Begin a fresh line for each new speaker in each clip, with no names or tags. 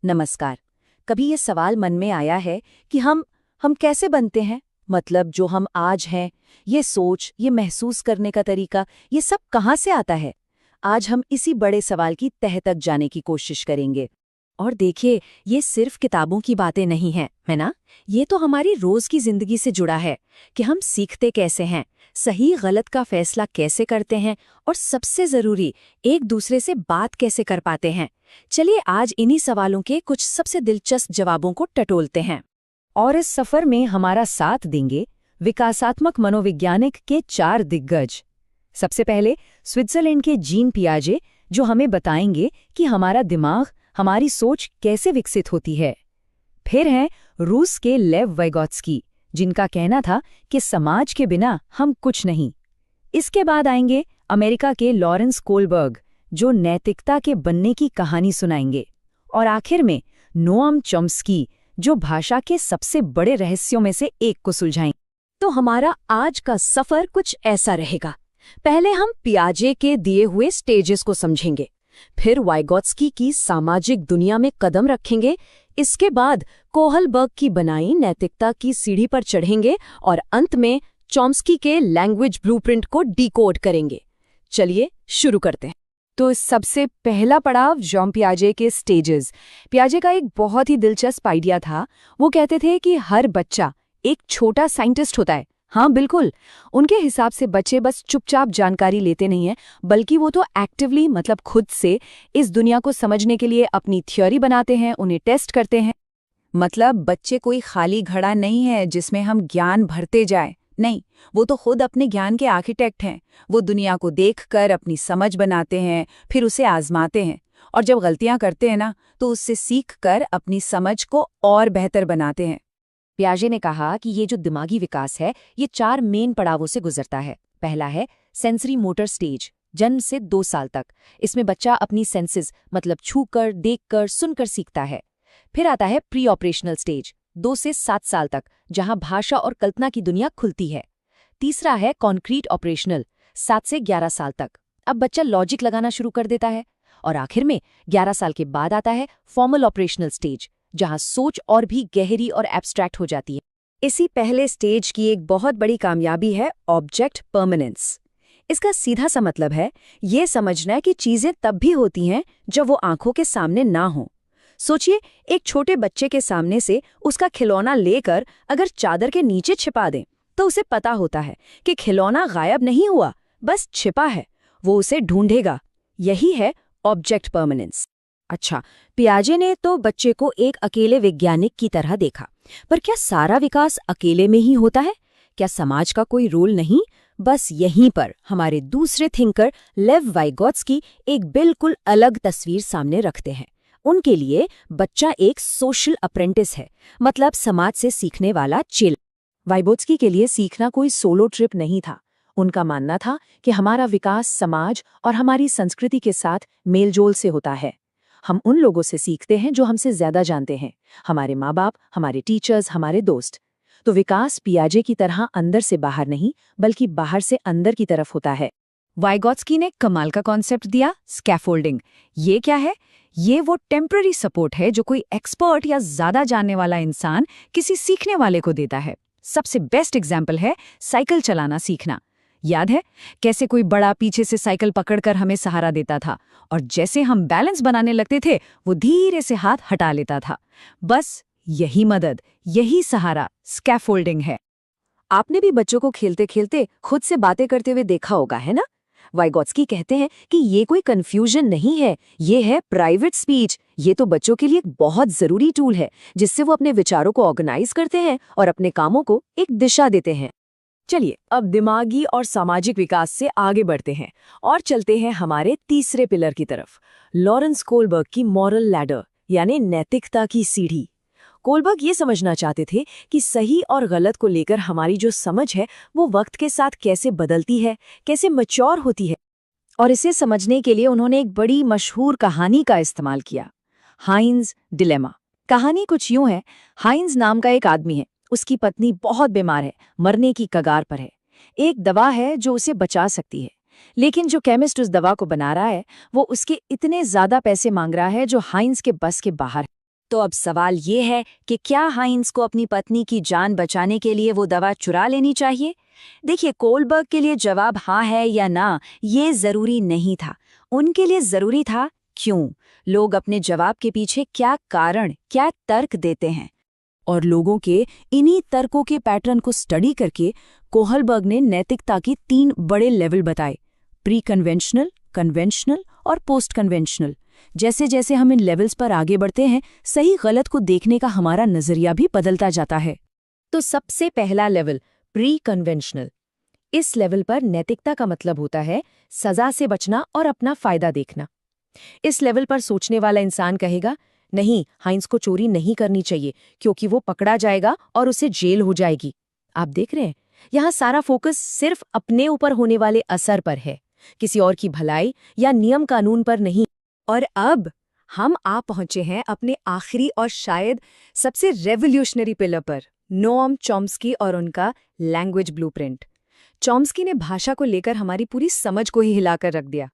नमस्कार। कभी ये सवाल मन में आया है कि हम कैसे बनते हैं? मतलब जो हम आज हैं, ये सोच, ये महसूस करने का तरीका, ये सब कहाँ से आता है? आज हम इसी बड़े सवाल की तह तक जाने की कोशिश करेंगे। और देखिए, ये सिर्फ किताबों की बातें नहीं हैं, है ना? ये तो हमारी रोज की जिंदगी से जुड़ा है कि हम सीखते कैसे हैं, सही गलत का फैसला कैसे करते हैं और सबसे जरूरी, एक दूसरे से बात कैसे कर पाते हैं। चलिए आज इन्हीं सवालों के कुछ सबसे दिलचस्प जवाबों को टटोलते हैं। और इस सफर में हमारा साथ देंगे विकासात्मक मनोवैज्ञानिक के 4 दिग्गज। सबसे पहले स्विट्जरलैंड के जीन पियाजे, जो हमें बताएंगे कि हमारा दिमाग, हमारी सोच कैसे विकसित होती है। फिर हैं रूस के लेव वाइगोत्स्की, जिनका कहना था कि समाज के बिना हम कुछ नहीं। इसके बाद आएंगे अमेरिका के लॉरेंस कोलबर्ग, जो नैतिकता के बनने की कहानी सुनाएंगे। और आखिर में नोआम चॉम्स्की, जो भाषा के सबसे बड़े रहस्यों में से एक को सुलझाएंगे। तो हमारा आज का सफर कुछ ऐसा रहेगा। पहले हम पियाजे के दिए हुए स्टेजेस को समझेंगे, फिर वाइगोत्स्की की सामाजिक दुनिया में कदम रखेंगे, इसके बाद कोहलबर्ग की बनाई नैतिकता की सीढ़ी पर चढ़ेंगे और अंत में चॉम्स्की के लैंग्वेज ब्लूप्रिंट को डिकोड करेंगे। चलिए शुरू करते हैं। तो सबसे पहला पड़ाव जॉन पियाजे के स्टेजेस। पियाजे का एक बहुत ही दिलचस्प आइडिया था। वो कहते थे कि हर बच्चा एक छोटा साइंटिस्ट होता है। हाँ बिल्कुल, उनके हिसाब से बच्चे बस चुपचाप जानकारी लेते नहीं हैं, बल्कि वो तो एक्टिवली, मतलब खुद से इस दुनिया को समझने के लिए अपनी थ्योरी बनाते हैं, उन्हें टेस्ट करते हैं। मतलब बच्चे कोई खाली घड़ा नहीं है जिसमें हम ज्ञान भरते जाएं। नहीं, वो तो खुद अपने ज्ञान के आर्किटेक्ट हैं। वो दुनिया को देखकर अपनी समझ बनाते हैं, फिर उसे आजमाते हैं, और जब गलतियां करते हैं ना, तो उससे सीखकर अपनी समझ को और बेहतर बनाते हैं। पियाजे ने कहा कि ये जो दिमागी विकास है, ये 4 मेन पड़ावों से गुजरता है। पहला है सेंसरी मोटर स्टेज, जन्म से 2 साल तक। इसमें बच्चा अपनी सेंसेस, मतलब छूकर, देखकर, सुनकर सीखता है। फिर आता है प्री ऑपरेशनल स्टेज, 2 से 7 साल तक, जहां भाषा और कल्पना की दुनिया खुलती है। तीसरा है कॉन्क्रीट ऑपरेशनल, 7 से 11 साल तक। अब बच्चा लॉजिक लगाना शुरू कर देता है। और आखिर में 11 साल के बाद आता है फॉर्मल ऑपरेशनल स्टेज, जहां सोच और भी गहरी और एब्स्ट्रैक्ट हो जाती है। इसी पहले स्टेज की एक बहुत बड़ी कामयाबी है ऑब्जेक्ट परमानेंस। इसका सीधा सा मतलब है ये समझना कि चीजें तब भी होती हैं जब वो आंखों के सामने ना हो। सोचिए, एक छोटे बच्चे के सामने से उसका खिलौना लेकर अगर चादर के नीचे छिपा दें, तो उसे पता होता है कि खिलौना गायब नहीं हुआ, बस छिपा है। वो उसे ढूंढेगा। यही है ऑब्जेक्ट परमानेंस। अच्छा, पियाजे ने तो बच्चे को एक अकेले वैज्ञानिक की तरह देखा, पर क्या सारा विकास अकेले में ही होता है? क्या समाज का कोई रोल नहीं? बस यहीं पर हमारे दूसरे थिंकर लेव वाइगोत्स्की एक बिल्कुल अलग तस्वीर सामने रखते हैं। उनके लिए बच्चा एक सोशल अप्रेंटिस है, मतलब समाज से सीखने वाला चेला। वाइगोत्स्की के लिए सीखना कोई सोलो ट्रिप नहीं था। उनका मानना था कि हमारा विकास समाज और हमारी संस्कृति के साथ मेलजोल से होता है। हम उन लोगों से सीखते हैं जो हमसे ज्यादा जानते हैं, हमारे माँ बाप, हमारे टीचर्स, हमारे दोस्त। तो विकास पियाजे की तरह अंदर से बाहर नहीं, बल्कि बाहर से अंदर की तरफ होता है। वाइगोत्स्की ने कमाल का कॉन्सेप्ट दिया, स्कैफोल्डिंग। ये क्या है? ये वो टेम्पररी सपोर्ट है जो कोई एक्सपर्ट या ज्यादा जानने वाला इंसान किसी सीखने वाले को देता है। सबसे बेस्ट एग्जाम्पल है साइकिल चलाना सीखना। याद है कैसे कोई बड़ा पीछे से साइकिल पकड़कर हमें सहारा देता था, और जैसे हम बैलेंस बनाने लगते थे वो धीरे से हाथ हटा लेता था। बस यही मदद, यही सहारा स्कैफोल्डिंग है। आपने भी बच्चों को खेलते खेलते खुद से बातें करते हुए देखा होगा, है ना? वाइगोत्स्की कहते हैं कि ये कोई कंफ्यूजन नहीं है, ये है प्राइवेट स्पीच। ये तो बच्चों के लिए एक बहुत जरूरी टूल है, जिससे वो अपने विचारों को ऑर्गेनाइज करते हैं और अपने कामों को एक दिशा देते हैं। चलिए अब दिमागी और सामाजिक विकास से आगे बढ़ते हैं और चलते हैं हमारे तीसरे पिलर की तरफ, लॉरेंस कोलबर्ग की मॉरल लैडर, यानी नैतिकता की सीढ़ी। कोलबर्ग ये समझना चाहते थे कि सही और गलत को लेकर हमारी जो समझ है वो वक्त के साथ कैसे बदलती है, कैसे मैच्योर होती है। और इसे समझने के लिए उन्होंने एक बड़ी मशहूर कहानी का इस्तेमाल किया, हाइंज डिलेमा। कहानी कुछ यूं है, हाइंज नाम का एक आदमी है, उसकी पत्नी बहुत बीमार है, मरने की कगार पर है। एक दवा है जो उसे बचा सकती है, लेकिन जो केमिस्ट उस दवा को बना रहा है वो उसके इतने ज्यादा पैसे मांग रहा है जो हाइंज के बस के बाहर है। तो अब सवाल ये है कि क्या हाइंस को अपनी पत्नी की जान बचाने के लिए वो दवा चुरा लेनी चाहिए? देखिए, कोलबर्ग के लिए जवाब हाँ है या ना, ये जरूरी नहीं था। उनके लिए जरूरी था क्यों, लोग अपने जवाब के पीछे क्या कारण, क्या तर्क देते हैं। और लोगों के इन्हीं तर्कों के पैटर्न को स्टडी करके कोहलबर्ग ने नैतिकता की 3 बड़े लेवल बताए: प्री कन्वेंशनल, कन्वेंशनल और पोस्ट कन्वेंशनल। जैसे जैसे हम इन लेवल्स पर आगे बढ़ते हैं, सही गलत को देखने का हमारा नजरिया भी बदलता जाता है। तो सबसे पहला लेवल, प्री कन्वेंशनल। इस लेवल पर नैतिकता का मतलब होता है सजा से बचना और अपना फायदा देखना। इस लेवल पर सोचने वाला इंसान कहेगा, नहीं, हाइंस को चोरी नहीं करनी चाहिए क्योंकि वो पकड़ा जाएगा और उसे जेल हो जाएगी। आप देख रहे हैं, यहाँ सारा फोकस सिर्फ अपने ऊपर होने वाले असर पर है, किसी और की भलाई या नियम कानून पर नहीं। और अब हम आ पहुंचे हैं अपने आखिरी और शायद सबसे रेवोल्यूशनरी पिलर पर, नोम चॉम्स्की और उनका लैंग्वेज ब्लूप्रिंट। चॉम्स्की ने भाषा को लेकर हमारी पूरी समझ को ही हिलाकर रख दिया।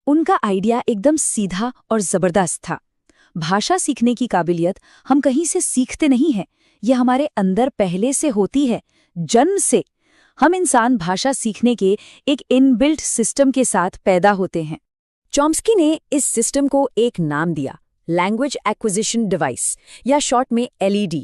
उनका आइडिया एकदम सीधा और जबरदस्त था। भाषा सीखने की काबिलियत हम कहीं से सीखते नहीं हैं, यह हमारे अंदर पहले से होती है, जन्म से। हम इंसान भाषा सीखने के एक इनबिल्ट सिस्टम के साथ पैदा होते हैं। चॉम्स्की ने इस सिस्टम को एक नाम दिया, लैंग्वेज एक्विजिशन डिवाइस, या शॉर्ट में LED।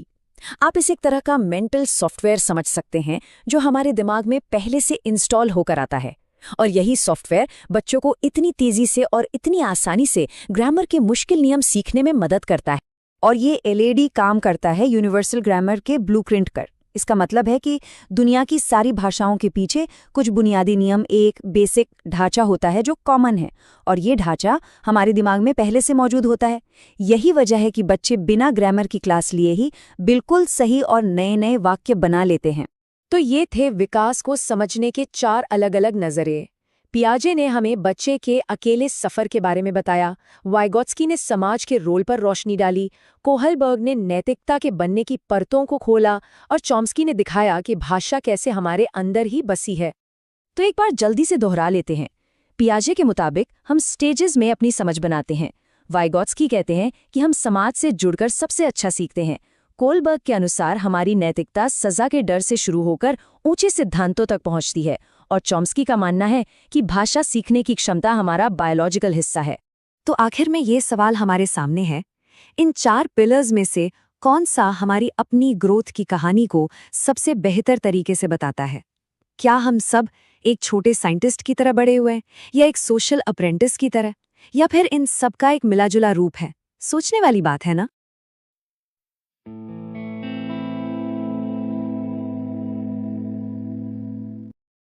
आप इसे एक तरह का मेंटल सॉफ्टवेयर समझ सकते हैं जो हमारे दिमाग में पहले से इंस्टॉल होकर आता है। और यही सॉफ्टवेयर बच्चों को इतनी तेजी से और इतनी आसानी से ग्रामर के मुश्किल नियम सीखने में मदद करता है। और ये LED काम करता है यूनिवर्सल ग्रामर के ब्लूप्रिंट कर। इसका मतलब है कि दुनिया की सारी भाषाओं के पीछे कुछ बुनियादी नियम, एक बेसिक ढांचा होता है जो कॉमन है, और ये ढांचा हमारे दिमाग में पहले से मौजूद होता है। यही वजह है कि बच्चे बिना ग्रामर की क्लास लिए ही बिल्कुल सही और नए नए वाक्य बना लेते हैं। तो ये थे विकास को समझने के 4 अलग अलग नजरिए। पियाजे ने हमें बच्चे के अकेले सफर के बारे में बताया, वाइगोत्स्की ने समाज के रोल पर रोशनी डाली, कोहलबर्ग ने नैतिकता के बनने की परतों को खोला, और चॉम्स्की ने दिखाया कि भाषा कैसे हमारे अंदर ही बसी है। तो एक बार जल्दी से दोहरा लेते हैं। पियाजे के मुताबिक हम स्टेजेस में अपनी समझ बनाते हैं। वाइगोत्स्की कहते हैं कि हम समाज से जुड़कर सबसे अच्छा सीखते हैं। कोहलबर्ग के अनुसार हमारी नैतिकता सजा के डर से शुरू होकर ऊंचे सिद्धांतों तक पहुंचती है, और चॉम्स्की का मानना है कि भाषा सीखने की क्षमता हमारा बायोलॉजिकल हिस्सा है। तो आखिर में ये सवाल हमारे सामने है, इन 4 पिलर्स में से कौन सा हमारी अपनी ग्रोथ की कहानी को सबसे बेहतर तरीके से बताता है? क्या हम सब एक छोटे साइंटिस्ट की तरह बड़े हुए हैं, या एक सोशल अप्रेंटिस की तरह, या फिर इन सबका एक मिलाजुला रूप है? सोचने वाली बात है ना?